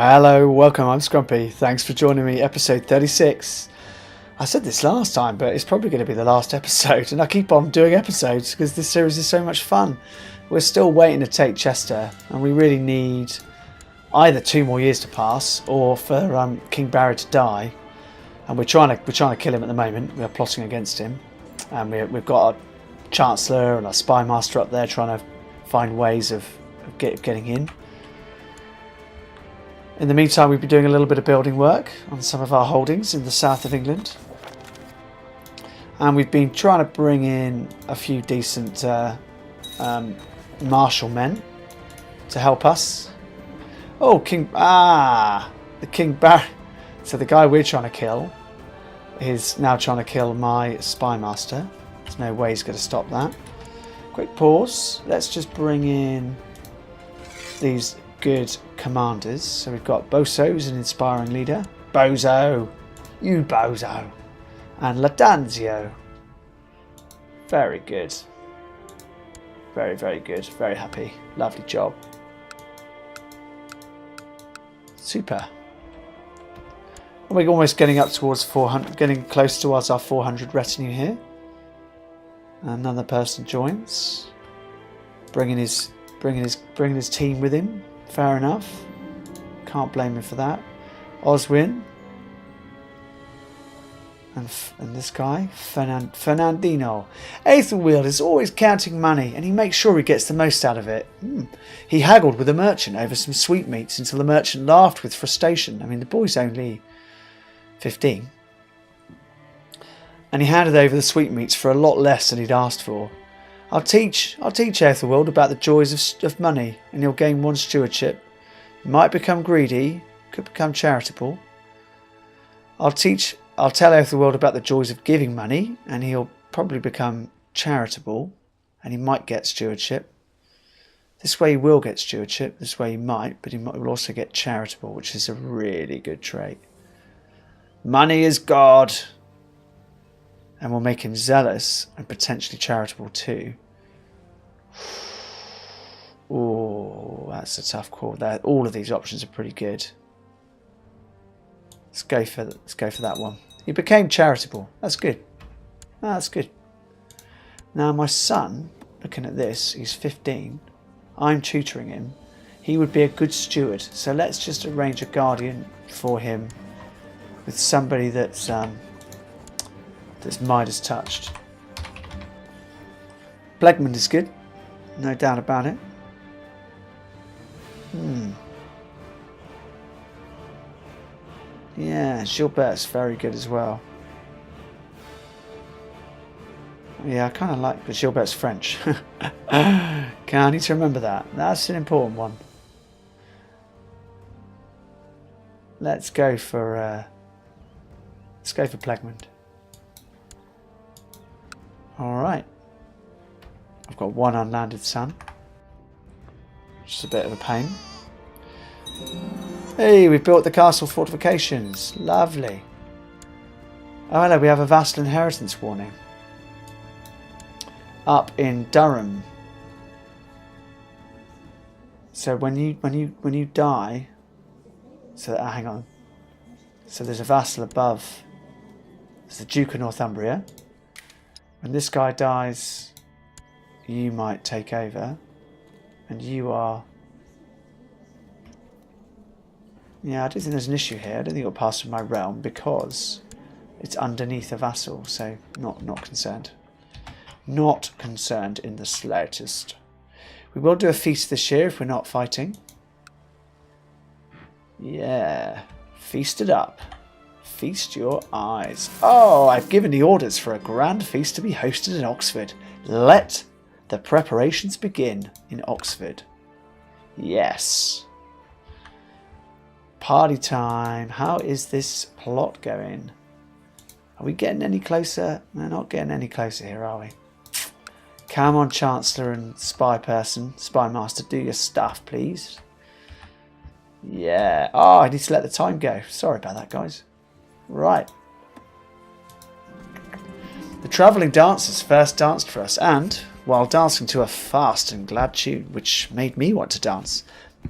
Hello, welcome, I'm Scrumpy. Thanks for joining me, episode 36. I said this last time, but it's probably going to be the last episode, and I keep on doing episodes because this series is so much fun. We're still waiting to take Chester, and we really need either 2 more years to pass, or for King Barry to die. And we're trying to kill him at the moment. We're plotting against him, and we've got our Chancellor and our Spy Master up there trying to find ways of getting in. In the meantime, we've been doing a little bit of building work on some of our holdings in the south of England. And we've been trying to bring in a few decent martial men to help us. Oh, the King Barry. So the guy we're trying to kill is now trying to kill my Spy Master. There's no way he's going to stop that. Quick pause. Let's just bring in these good commanders. So we've got Boso, who's an inspiring leader. Bozo! You bozo! And Ladanzio. Very good. Very, very good. Very happy. Lovely job. Super. And we're almost getting up towards 400, getting close towards our 400 retinue here. Another person joins, bringing his team with him. Fair enough. Can't blame him for that. Oswin. And this guy, Fernandino. Aethelweald is always counting money, and he makes sure he gets the most out of it. He haggled with a merchant over some sweetmeats until the merchant laughed with frustration. I mean, the boy's only 15. And he handed over the sweetmeats for a lot less than he'd asked for. I'll teach Aethelweald about the joys of money, and he'll gain 1 stewardship. He might become greedy, could become charitable. I'll tell Aethelweald about the joys of giving money, and he'll probably become charitable, and he might get stewardship. This way he will get stewardship, this way he might, but will also get charitable, which is a really good trait. Money is God, and will make him zealous and potentially charitable too. Oh, that's a tough call. All of these options are pretty good. Let's go for that one. He became charitable. That's good. That's good. Now my son, looking at this, he's 15. I'm tutoring him. He would be a good steward. So let's just arrange a guardian for him with somebody that's Midas touched. Blegmond is good. No doubt about it. Yeah, Gilbert's very good as well. Yeah, I kind of like, but Gilbert's French. I need to remember that. That's an important one. Let's go for Blegmond. Alright. I've got 1 unlanded son. Which is a bit of a pain. Hey, we've built the castle fortifications. Lovely. Oh hello, we have a vassal inheritance warning. Up in Durham. So when you die, so hang on. So there's a vassal above. There's the Duke of Northumbria. When this guy dies, you might take over, and you are. Yeah, I don't think there's an issue here. I don't think it'll pass through my realm because it's underneath a vassal, so not concerned. Not concerned in the slightest. We will do a feast this year if we're not fighting. Yeah, feast it up. Feast your eyes. Oh, I've given the orders for a grand feast to be hosted in Oxford. Let the preparations begin in Oxford. Yes. Party time. How is this plot going? Are we getting any closer? We're not getting any closer here, are we? Come on, Chancellor and Spy Master, do your stuff, please. Yeah. Oh, I need to let the time go. Sorry about that, guys. Right. The travelling dancers first danced for us, and while dancing to a fast and glad tune, which made me want to dance,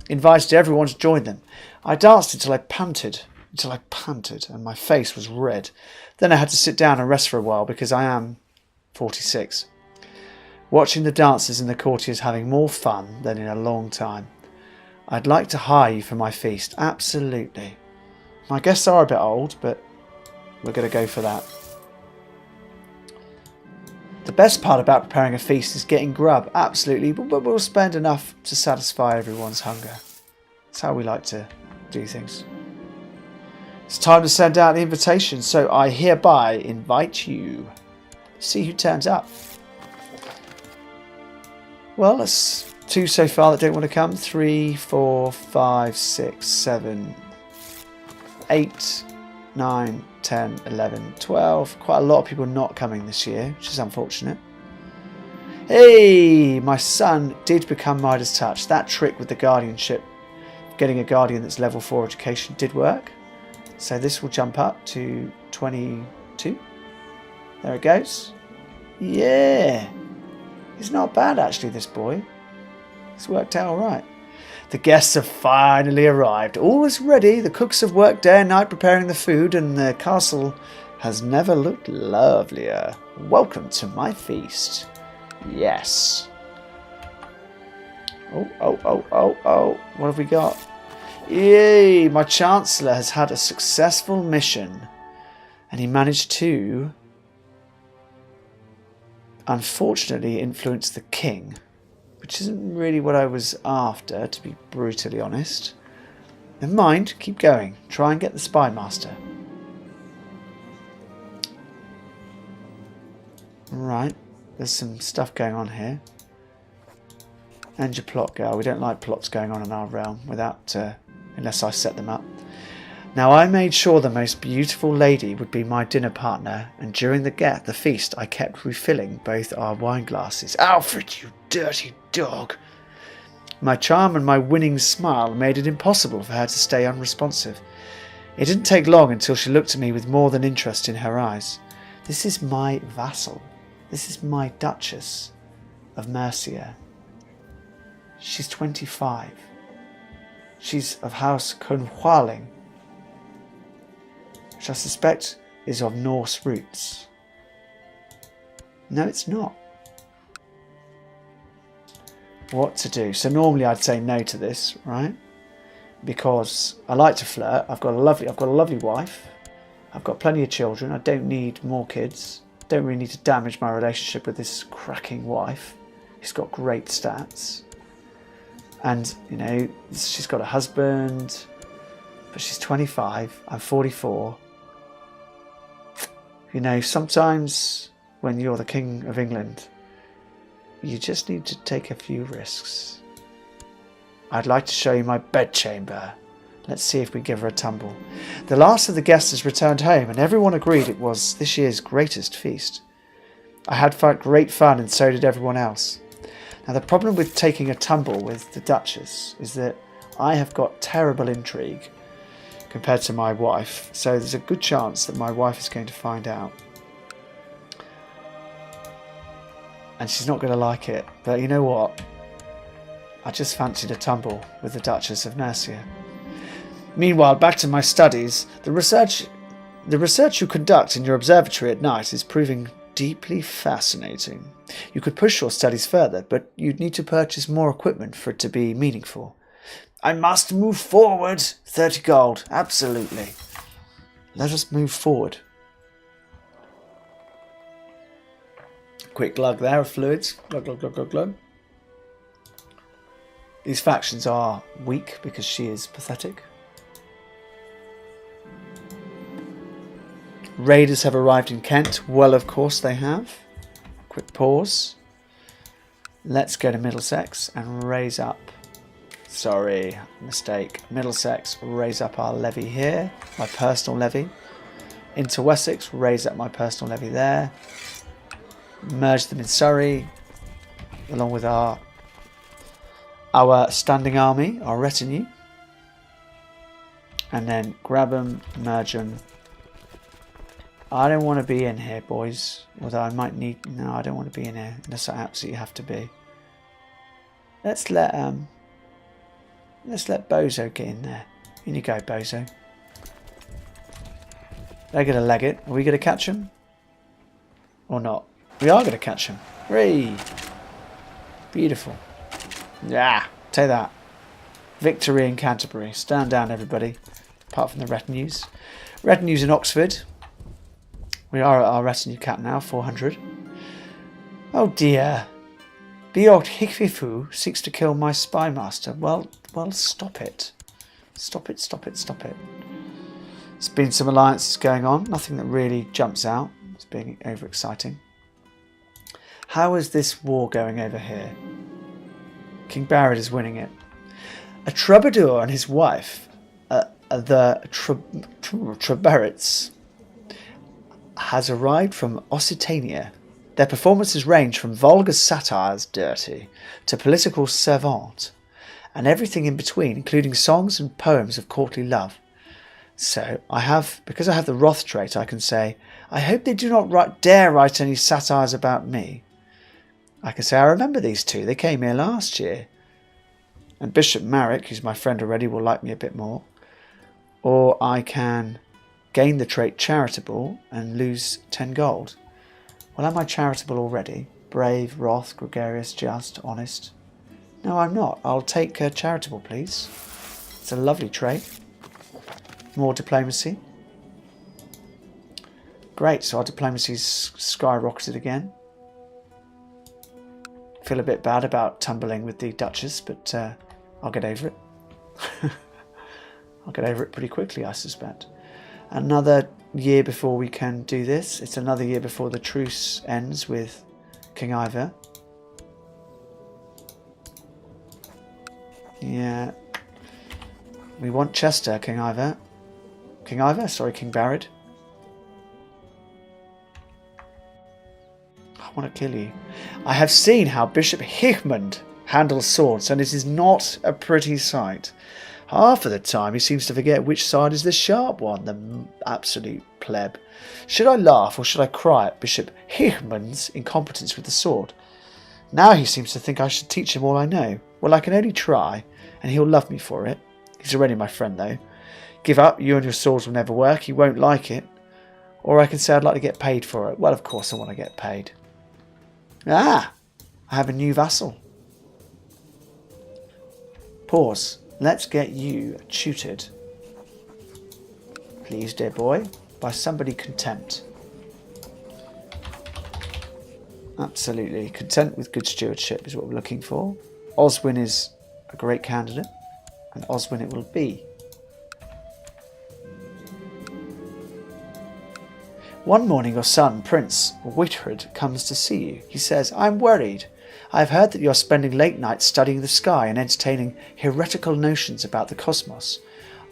invited everyone to join them. I danced until I panted, and my face was red. Then I had to sit down and rest for a while because I am 46. Watching the dancers and the courtiers having more fun than in a long time. I'd like to hire you for my feast. Absolutely. My guests are a bit old, but we're going to go for that. The best part about preparing a feast is getting grub. Absolutely, but we'll spend enough to satisfy everyone's hunger. That's how we like to do things. It's time to send out the invitation, so I hereby invite you. See who turns up. Well, that's 2 so far that don't want to come. 3, 4, 5, 6, 7, 8, 9, 10, 11, 12. Quite a lot of people not coming this year, which is unfortunate. Hey, my son did become Midas Touch. That trick with the guardianship, getting a guardian that's level 4 education, did work. So this will jump up to 22. There it goes. Yeah. He's not bad actually, this boy. It's worked out alright. The guests have finally arrived. All is ready. The cooks have worked day and night preparing the food, and the castle has never looked lovelier. Welcome to my feast. Yes. Oh. What have we got? Yay! My Chancellor has had a successful mission. And he managed to, unfortunately, influence the king. Which isn't really what I was after, to be brutally honest. Never mind, keep going. Try and get the spy master. Right, there's some stuff going on here. End your plot, girl. We don't like plots going on in our realm without, unless I set them up. Now I made sure the most beautiful lady would be my dinner partner, and during the feast I kept refilling both our wine glasses. Alfred, you dirty dog! My charm and my winning smile made it impossible for her to stay unresponsive. It didn't take long until she looked at me with more than interest in her eyes. This is my vassal. This is my Duchess of Mercia. She's 25. She's of House Cornwalling, which I suspect is of Norse roots. No, it's not. What to do? So normally I'd say no to this, right? Because I like to flirt. I've got a lovely wife. I've got plenty of children. I don't need more kids. Don't really need to damage my relationship with this cracking wife. She's got great stats. And, you know, she's got a husband, but she's 25. I'm 44. You know, sometimes when you're the King of England, you just need to take a few risks. I'd like to show you my bedchamber. Let's see if we give her a tumble. The last of the guests has returned home, and everyone agreed it was this year's greatest feast. I had great fun, and so did everyone else. Now, the problem with taking a tumble with the Duchess is that I have got terrible intrigue compared to my wife, so there's a good chance that my wife is going to find out. And she's not going to like it. But you know what? I just fancied a tumble with the Duchess of Mercia. Meanwhile, back to my studies. The research you conduct in your observatory at night is proving deeply fascinating. You could push your studies further, but you'd need to purchase more equipment for it to be meaningful. I must move forward. 30 gold. Absolutely. Let us move forward. Quick glug there of fluids. Glug, glug, glug, glug, glug. These factions are weak because she is pathetic. Raiders have arrived in Kent. Well, of course they have. Quick pause. Let's go to Middlesex and raise up. Sorry, mistake. Middlesex, raise up our levy here. My personal levy. Into Wessex, raise up my personal levy there. Merge them in Surrey, along with our standing army, our retinue. And then grab them, merge them. I don't want to be in here, boys. Although I might need... No, I don't want to be in here. Unless I absolutely have to be. Let's let... Let's let Bozo get in there. In you go, Bozo. They're going to leg it. Are we going to catch him? Or not? We are going to catch him. Hooray! Beautiful. Yeah, take that. Victory in Canterbury. Stand down, everybody. Apart from the retinues. Retinues in Oxford. We are at our retinue cap now, 400. Oh dear. Beort Hickfifu seeks to kill my spy master. Well, stop it. Stop it, stop it, stop it. There's been some alliances going on. Nothing that really jumps out. It's being overexciting. How is this war going over here? King Barrett is winning it. A troubadour and his wife, the Trebarets, has arrived from Occitania. Their performances range from vulgar satires, dirty, to political savant, and everything in between, including songs and poems of courtly love. So because I have the wrath trait, I can say, I hope they do not dare write any satires about me. I can say, I remember these two. They came here last year. And Bishop Marek, who's my friend already, will like me a bit more. Or I can gain the trait charitable and lose 10 gold. Well, am I charitable already? Brave, wrath, gregarious, just, honest. No, I'm not. I'll take charitable, please. It's a lovely trait. More diplomacy. Great, so our diplomacy's skyrocketed again. Feel a bit bad about tumbling with the Duchess, but I'll get over it. I'll get over it pretty quickly, I suspect. Another year before we can do this. It's another year before the truce ends with King Ivor. Yeah. We want Chester, King Ivor. King Ivor? Sorry, King Barrett. I want to kill you. I have seen how Bishop Hickmond handles swords, and it is not a pretty sight. Half of the time he seems to forget which side is the sharp one, the absolute pleb. Should I laugh or should I cry at Bishop Hickmond's incompetence with the sword? Now he seems to think I should teach him all I know. Well, I can only try, and he'll love me for it. He's already my friend, though. Give up, you and your swords will never work, he won't like it. Or I can say I'd like to get paid for it. Well, of course I want to get paid. Ah! I have a new vassal. Pause. Let's get you tutored. Please, dear boy, by somebody content. Absolutely. Content with good stewardship is what we're looking for. Oswin is a great candidate, and Oswin it will be. One morning your son, Prince Whitford, comes to see you. He says, I'm worried. I have heard that you are spending late nights studying the sky and entertaining heretical notions about the cosmos.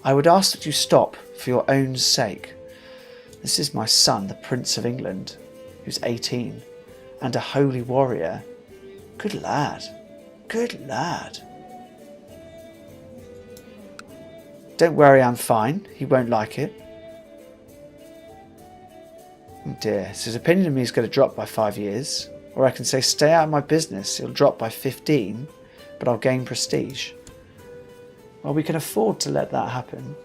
I would ask that you stop for your own sake. This is my son, the Prince of England, who's 18, and a holy warrior. Good lad. Good lad. Don't worry, I'm fine. He won't like it. Oh dear, so his opinion of me is going to drop by 5 years. Or I can say, stay out of my business. It'll drop by 15, but I'll gain prestige. Well, we can afford to let that happen.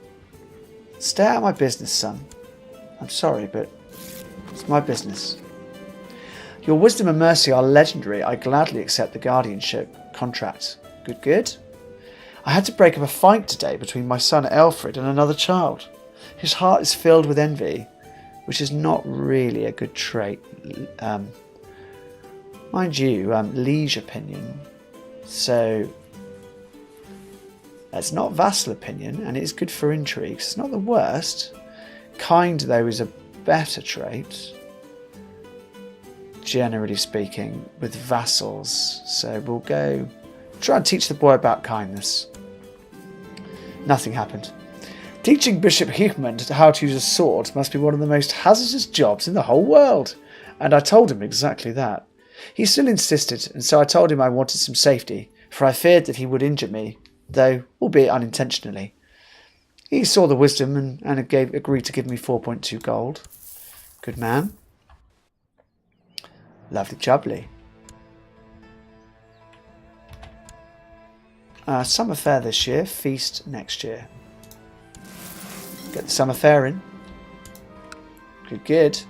Stay out of my business, son. I'm sorry, but it's my business. Your wisdom and mercy are legendary. I gladly accept the guardianship contract. Good, good. I had to break up a fight today between my son Alfred and another child. His heart is filled with envy, which is not really a good trait. Mind you, liege opinion, so it's not vassal opinion, and it is good for intrigues. It's not the worst. Kind, though, is a better trait, generally speaking, with vassals. So we'll go try and teach the boy about kindness. Nothing happened. Teaching Bishop Hickmond how to use a sword must be one of the most hazardous jobs in the whole world, and I told him exactly that. He still insisted, and so I told him I wanted some safety, for I feared that he would injure me, though albeit unintentionally. He saw the wisdom and agreed to give me 4.2 gold. Good man. Lovely jubbly. Summer fair this year, feast next year. Get the summer fair in. Good.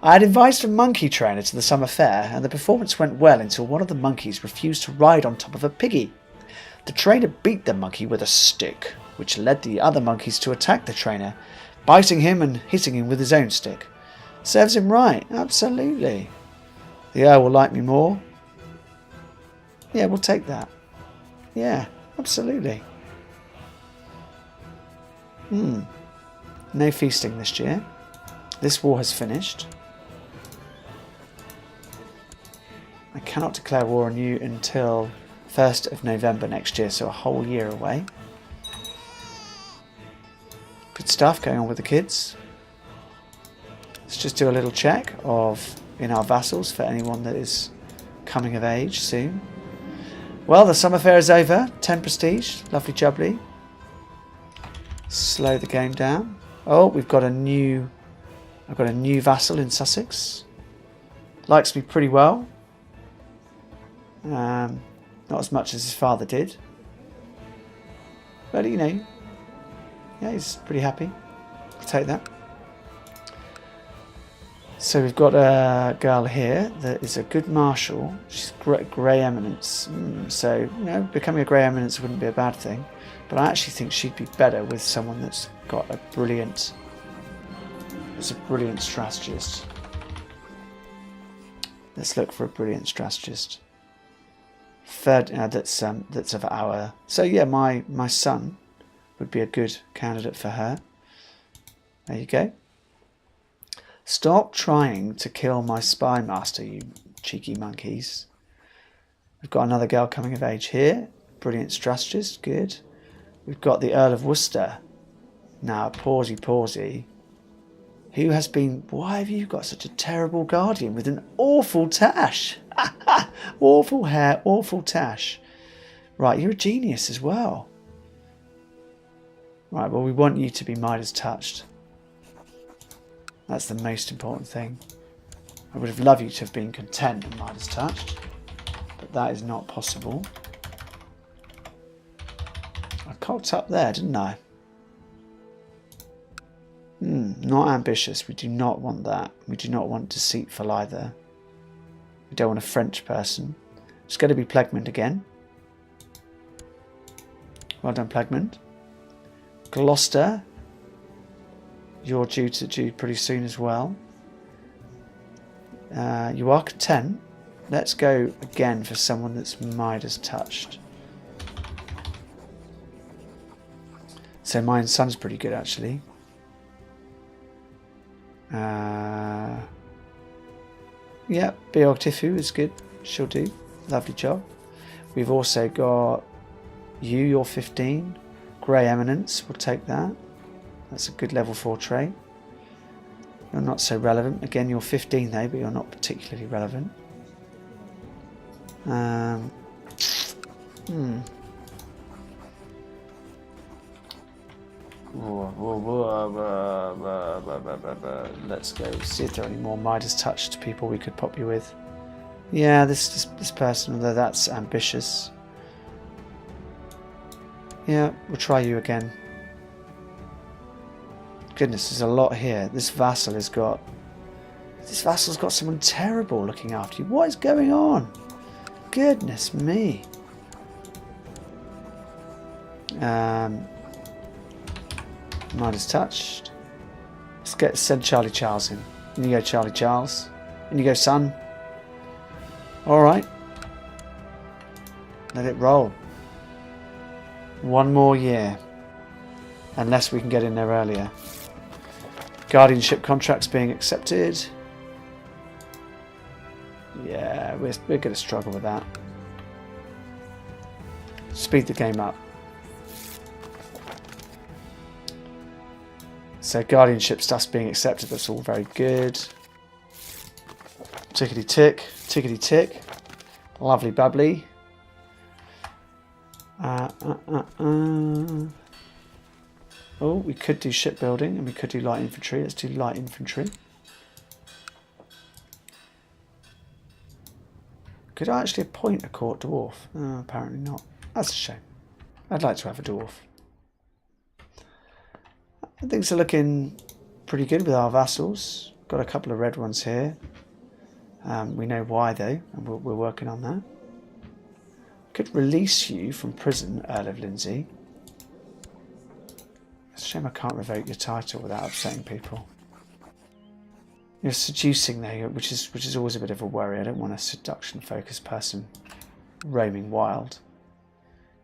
I had invited a monkey trainer to the summer fair, and the performance went well until one of the monkeys refused to ride on top of a piggy. The trainer beat the monkey with a stick, which led the other monkeys to attack the trainer, biting him and hitting him with his own stick. Serves him right, absolutely. The Earl will like me more. Yeah, we'll take that. Yeah, absolutely. No feasting this year. This war has finished. I cannot declare war on you until 1st of November next year, so a whole year away. Good stuff going on with the kids. Let's just do a little check in our vassals for anyone that is coming of age soon. Well, the summer fair is over. 10 prestige. Lovely jubbly. Slow the game down. Oh, I've got a new vassal in Sussex. Likes me pretty well. Not as much as his father did. But, you know, yeah, he's pretty happy. I'll take that. So we've got a girl here that is a good marshal. She's grey eminence. So, you know, becoming a grey eminence wouldn't be a bad thing. But I actually think she'd be better with someone that's got a brilliant strategist. Let's look for a brilliant strategist. Third, that's of our. So yeah, my son would be a good candidate for her. There you go. Stop trying to kill my spy master, you cheeky monkeys. We've got another girl coming of age here. Brilliant strategist, good. We've got the Earl of Worcester. Now, pawsy. Who has been... Why have you got such a terrible guardian with an awful tash? Awful hair, awful tash. Right, you're a genius as well. Right, well, we want you to be Midas touched. That's the most important thing. I would have loved you to have been content and Midas touched, but that is not possible. I cocked up there, didn't I? Not ambitious. We do not want that. We do not want deceitful either. We don't want a French person. It's going to be Plegmund again. Well done, Plegmund. Gloucester. You're due pretty soon as well. You are content. Let's go again for someone that's Midas touched. So my son's pretty good actually. Yeah, Beogtifu is good. She'll do. Lovely job. We've also got you. You're 15. Grey Eminence. We'll take that. That's a good level 4 trait. You're not so relevant. Again, you're 15 though, but you're not particularly relevant. Let's go see if there are any more Midas touched people we could pop you with. Yeah, this person, although that's ambitious. Yeah, we'll try you again. Goodness, there's a lot here. This vassal's got someone terrible looking after you. What is going on? Goodness me. Midas touched. Let's send Charlie Charles in. In you go, Charlie Charles. In you go, son. Alright. Let it roll. One more year. Unless we can get in there earlier. Guardianship contracts being accepted. Yeah, we're going to struggle with that. Speed the game up. So guardianship stuff's being accepted. That's all very good. Tickety tick, tickety tick. Lovely bubbly. Oh, we could do shipbuilding and we could do light infantry. Let's do light infantry. Could I actually appoint a court dwarf? Apparently not. That's a shame. I'd like to have a dwarf. Things are looking pretty good with our vassals. Got a couple of red ones here. We know why though, and we're working on that. Could release you from prison, Earl of Lindsay. It's a shame I can't revoke your title without upsetting people. You're seducing though, which is always a bit of a worry. I don't want a seduction-focused person roaming wild.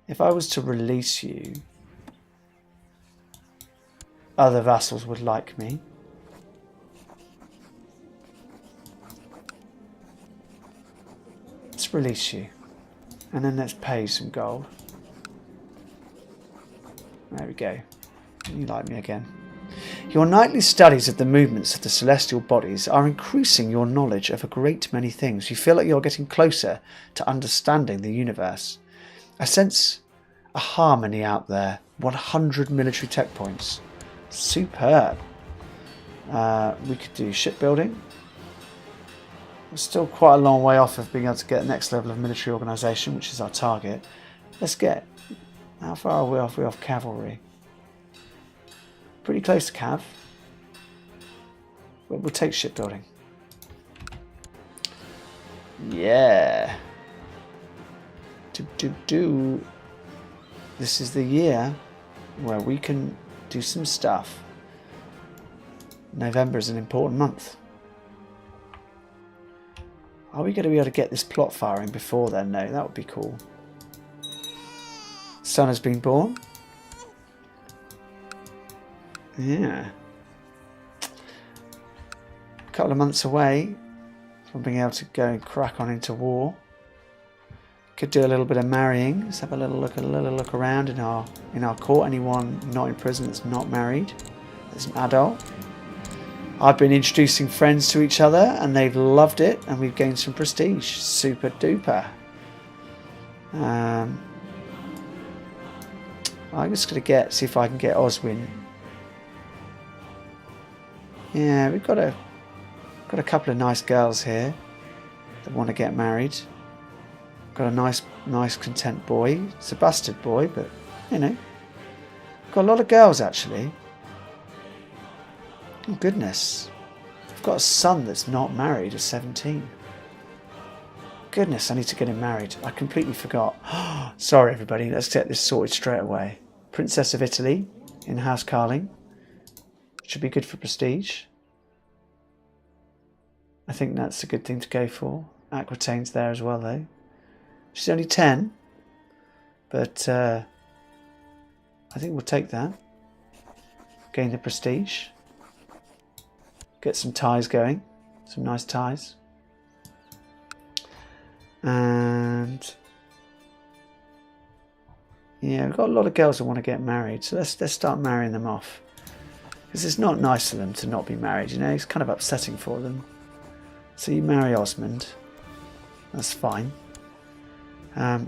If I was to release you, other vassals would like me. Let's release you. And then let's pay you some gold. There we go. You like me again. Your nightly studies of the movements of the celestial bodies are increasing your knowledge of a great many things. You feel like you're getting closer to understanding the universe. I sense a harmony out there. 100 military tech points. Superb. We could do shipbuilding. We're still quite a long way off of being able to get the next level of military organisation, which is our target. Let's get... How far are we off? We're off cavalry. Pretty close to cav. But we'll take shipbuilding. Yeah. This is the year where we can do some stuff. November is an important month. Are we going to be able to get this plot firing before then? No, that would be cool. Son has been born. Yeah. A couple of months away from being able to go and crack on into war. Could do a little bit of marrying. Let's have a little look around in our court. Anyone not in prison that's not married, that's an adult. I've been introducing friends to each other and they've loved it, and we've gained some prestige. Super duper. I'm just going to see if I can get Oswin. Yeah, we've got a couple of nice girls here that want to get married. Got a nice content boy. It's a bastard boy, but you know, got a lot of girls actually. Oh goodness, I've got a son that's not married at 17. Goodness, I need to get him married. I completely forgot. Sorry everybody, let's get this sorted straight away. Princess of Italy in House Carling. Should be good for prestige. I think that's a good thing to go for. Aquitaine's there as well though. She's only 10, but I think we'll take that. Gain the prestige. Get some ties going. Some nice ties. And yeah, we've got a lot of girls that want to get married, so let's start marrying them off. Because it's not nice for them to not be married, you know, it's kind of upsetting for them. So you marry Osmond. That's fine.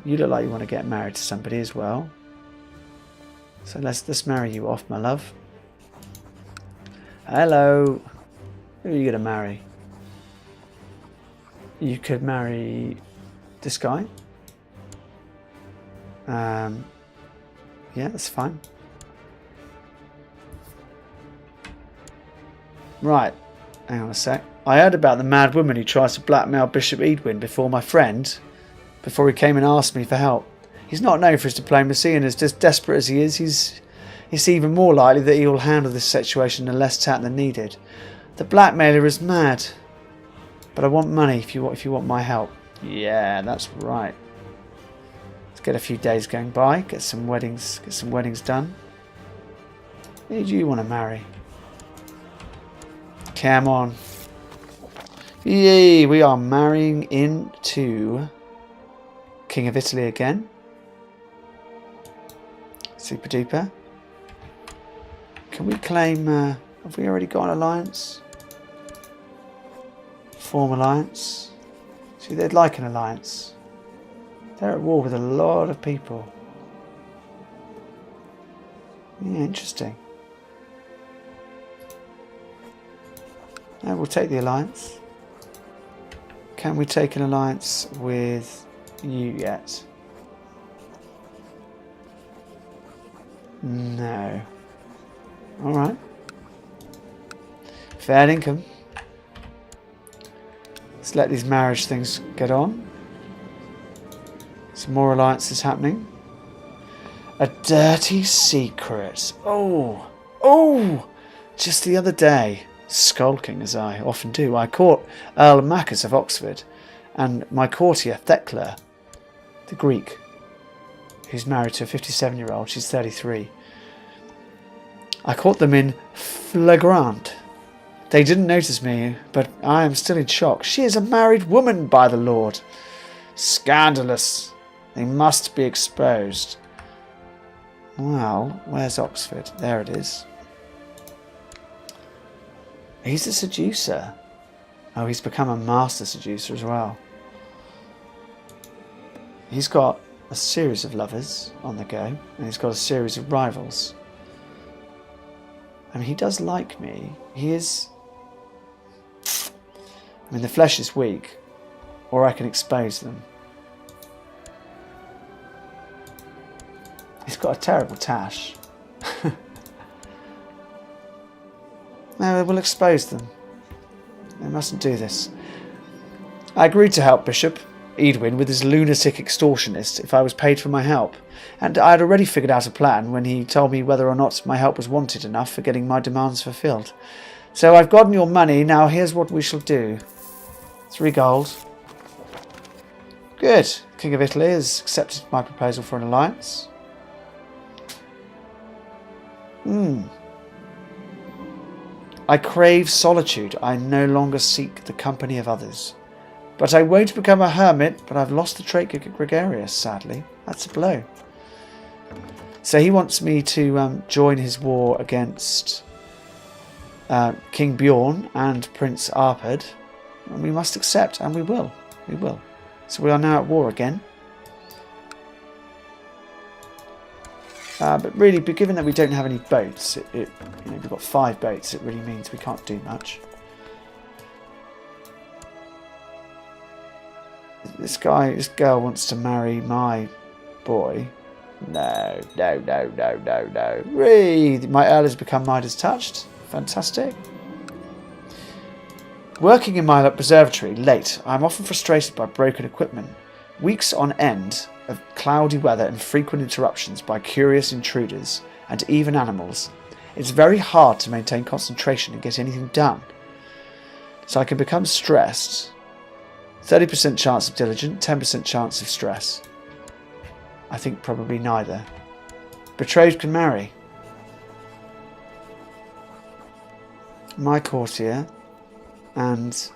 You look like you want to get married to somebody as well. So let's marry you off, my love. Hello. Who are you going to marry? You could marry this guy. Yeah, that's fine. Right. Hang on a sec. I heard about the mad woman who tries to blackmail Bishop Edwin before he came and asked me for help. He's not known for his diplomacy, and as desperate as he is, it's even more likely that he will handle this situation in less tact than needed. The blackmailer is mad, but I want money if you want my help. Yeah, that's right. Let's get a few days going by, get some weddings done. Who do you want to marry? Come on. Yay, we are marrying into King of Italy again. Super duper. Can we claim... have we already got an alliance? Form alliance. See, they'd like an alliance. They're at war with a lot of people. Yeah, interesting. No, we'll take the alliance. Can we take an alliance with you yet? No. Alright. Fair income. Let's let these marriage things get on. Some more alliances happening. A dirty secret. Oh. Oh! Just the other day, skulking as I often do, I caught Earl Maccas of Oxford and my courtier Thecla, the Greek, who's married to a 57-year-old. She's 33. I caught them in flagrant. They didn't notice me, but I am still in shock. She is a married woman, by the Lord. Scandalous. They must be exposed. Well, where's Oxford? There it is. He's a seducer. Oh, he's become a master seducer as well. He's got a series of lovers on the go, and he's got a series of rivals. I mean, he does like me. He is... I mean, the flesh is weak, or I can expose them. He's got a terrible tash. No, we'll expose them. They mustn't do this. I agreed to help Bishop Edwin with his lunatic extortionist if I was paid for my help, and I had already figured out a plan when he told me whether or not my help was wanted enough for getting my demands fulfilled. So I've gotten your money, now here's what we shall do. 3 gold. Good. King of Italy has accepted my proposal for an alliance. I crave solitude. I no longer seek the company of others. But I won't become a hermit, but I've lost the trait gregarious, sadly. That's a blow. So he wants me to join his war against King Bjorn and Prince Arpad. And we must accept, and we will. We will. So we are now at war again. But really, given that we don't have any boats, we've got 5 boats, it really means we can't do much. This girl wants to marry my boy. No. Really, my Earl has become Midas touched. Fantastic. Working in my observatory late, I'm often frustrated by broken equipment. Weeks on end of cloudy weather and frequent interruptions by curious intruders and even animals. It's very hard to maintain concentration and get anything done. So I can become stressed. 30% chance of diligent, 10% chance of stress. I think probably neither. Betrothed can marry. My courtier and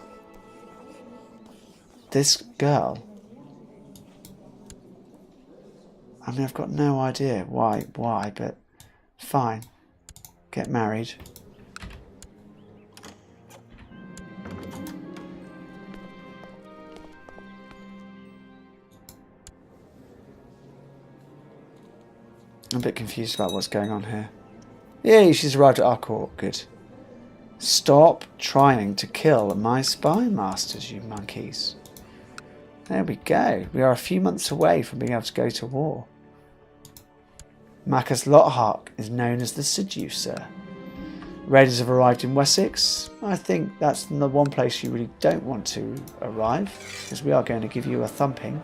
this girl. I mean, I've got no idea why, but fine. Get married. I'm a bit confused about what's going on here. Yay, she's arrived at our court. Good. Stop trying to kill my spy masters, you monkeys. There we go. We are a few months away from being able to go to war. Maccas Lockhart is known as the Seducer. Raiders have arrived in Wessex. I think that's the one place you really don't want to arrive, because we are going to give you a thumping.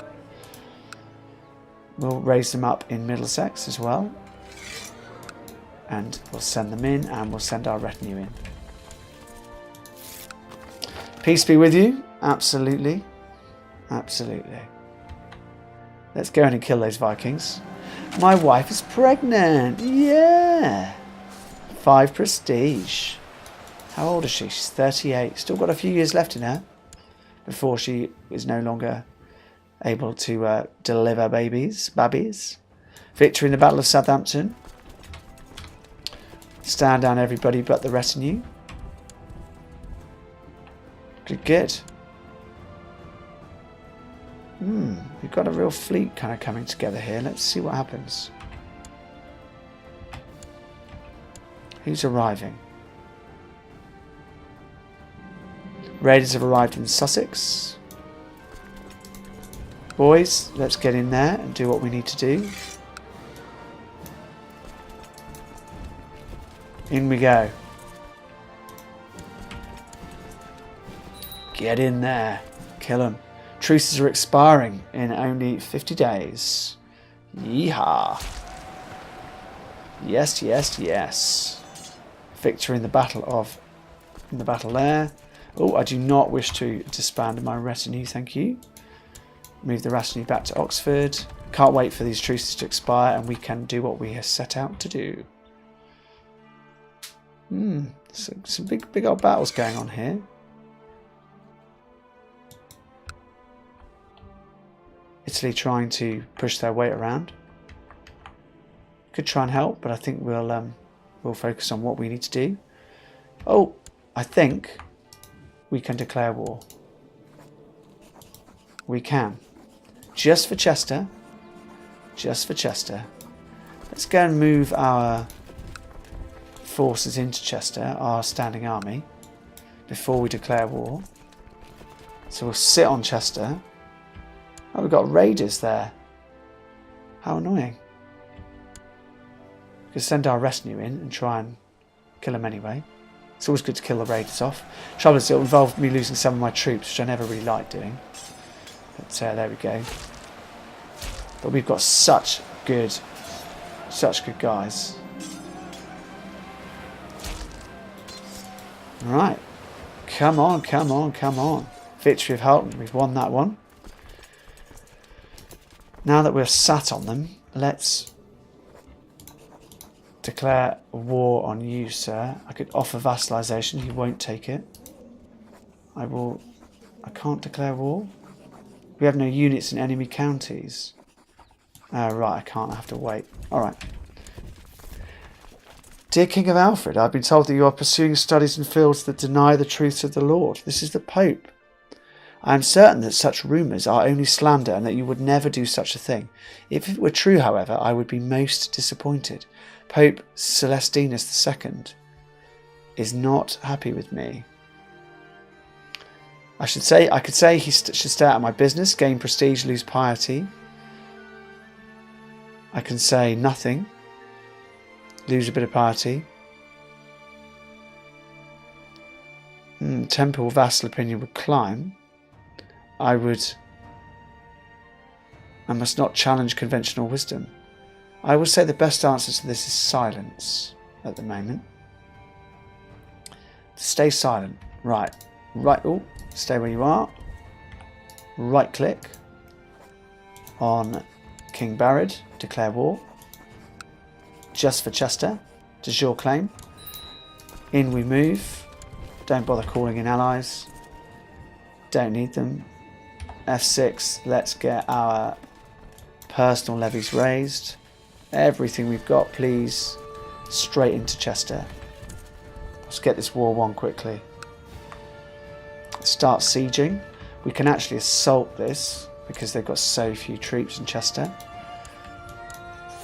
We'll raise them up in Middlesex as well. And we'll send them in, and we'll send our retinue in. Peace be with you. Absolutely. Absolutely. Let's go in and kill those Vikings. My wife is pregnant. Yeah. 5 prestige. How old is she? She's 38. Still got a few years left in her before she is no longer able to deliver babies. Victory in the Battle of Southampton. Stand down everybody but the retinue. Good. We've got a real fleet kind of coming together here. Let's see what happens. Who's arriving? Raiders have arrived in Sussex. Boys, let's get in there and do what we need to do. In we go. Get in there. Kill them. Truces are expiring in only 50 days. Yeehaw. Yes, yes, yes. Victory in the battle there. Oh, I do not wish to disband my retinue, thank you. Move the retinue back to Oxford. Can't wait for these truces to expire and we can do what we have set out to do. Some big old battles going on here. Italy trying to push their weight around. Could try and help, but I think we'll focus on what we need to do. Oh, I think we can declare war. We can. Just for Chester. Just for Chester. Let's go and move our forces into Chester, our standing army, before we declare war. So we'll sit on Chester. Oh, we've got raiders there. How annoying. We could send our retinue in and try and kill them anyway. It's always good to kill the raiders off. Trouble is, it involved me losing some of my troops, which I never really like doing. But there we go. But we've got such good guys. Right. Come on, come on, come on. Victory of Halton. We've won that one. Now that we're sat on them, let's declare war on you, sir. I could offer vassalization. He won't take it. I can't declare war. We have no units in enemy counties. Right, I can't. I have to wait. Alright. Dear King of Alfred, I've been told that you are pursuing studies in fields that deny the truths of the Lord. This is the Pope. I am certain that such rumours are only slander and that you would never do such a thing. If it were true, however, I would be most disappointed. Pope Celestinus II is not happy with me. I could say he should stay out of my business, gain prestige, lose piety. I can say nothing, lose a bit of piety. Temple vassal opinion would climb. I must not challenge conventional wisdom. I will say the best answer to this is silence at the moment. Stay silent. Right. Oh, stay where you are. Right click on King Barad. Declare war. Just for Chester. De jure claim. In we move. Don't bother calling in allies. Don't need them. F6, let's get our personal levies raised. Everything we've got, please, straight into Chester. Let's get this war won quickly. Start sieging. We can actually assault this because they've got so few troops in Chester.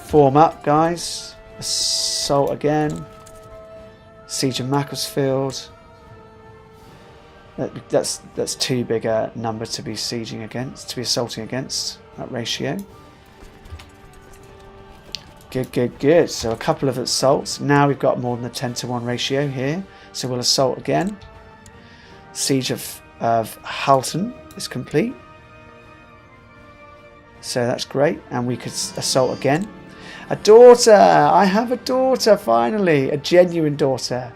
Form up, guys. Assault again. Siege of Macclesfield. That's too big a number to be sieging against, to be assaulting against, that ratio. Good. So a couple of assaults. Now we've got more than a 10-to-1 ratio here. So we'll assault again. Siege of Halton is complete. So that's great. And we could assault again. A daughter! I have a daughter, finally! A genuine daughter.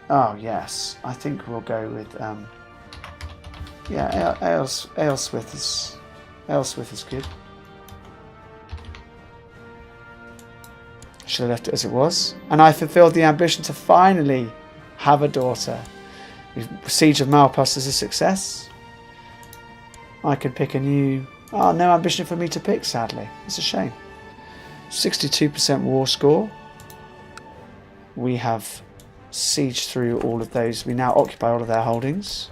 Oh yes, I think we'll go with Aylesworth is good. Should have left it as it was. And I fulfilled the ambition to finally have a daughter. Siege of Malpas is a success. I could pick a new... Oh, no ambition for me to pick, sadly. It's a shame. 62% war score. We have siege through all of those. We now occupy all of their holdings.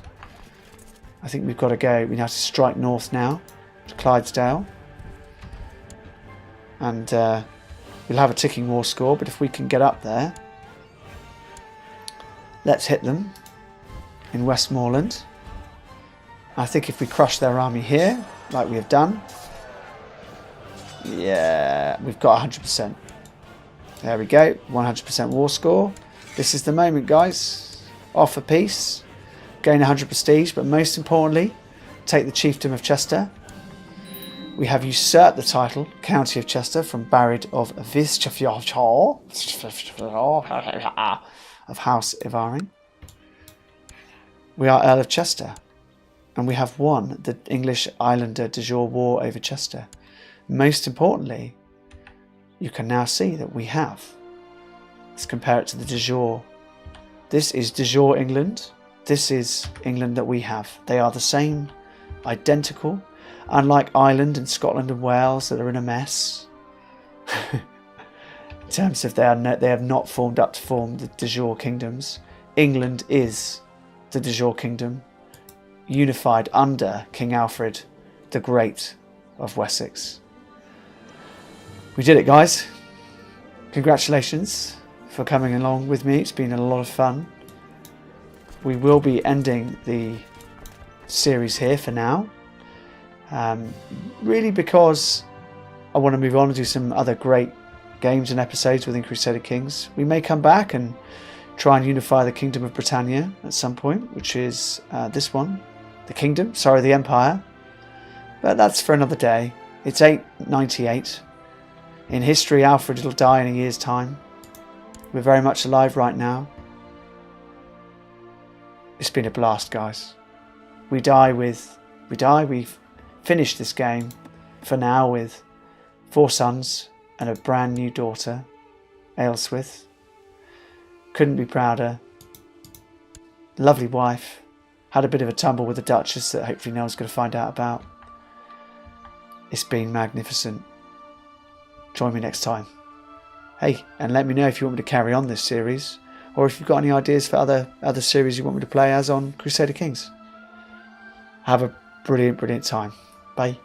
I think we've got to go. We have to strike north now to Clydesdale. And we'll have a ticking war score, but if we can get up there, let's hit them in Westmoreland. I think if we crush their army here, like we have done, yeah, we've got 100%. There we go, 100% war score. This is the moment, guys. Offer peace, gain 100 prestige, but most importantly, take the chiefdom of Chester. We have usurped the title, County of Chester, from Barid of Vischafjall of House Ivaring. We are Earl of Chester, and we have won the English Islander de jure war over Chester. Most importantly, you can now see that we have. Let's compare it to the de jure. This is de jure England. This is England that we have. They are the same, identical, unlike Ireland and Scotland and Wales that are in a mess. In terms of they have not formed up to form the de jure kingdoms. England is the de jure kingdom, unified under King Alfred the Great of Wessex. We did it, guys. Congratulations for coming along with me. It's been a lot of fun. We will be ending the series here for now. Really because I want to move on and do some other great games and episodes within Crusader Kings. We may come back and try and unify the Kingdom of Britannia at some point, which is this one. The Empire. But that's for another day. It's 898. In history, Alfred will die in a year's time. We're very much alive right now. It's been a blast, guys. We've finished this game for now with 4 sons and a brand new daughter, Ailswith. Couldn't be prouder. Lovely wife. Had a bit of a tumble with the Duchess that hopefully no one's going to find out about. It's been magnificent. Join me next time. Hey, and let me know if you want me to carry on this series, or if you've got any ideas for other series you want me to play as on Crusader Kings. Have a brilliant time. Bye.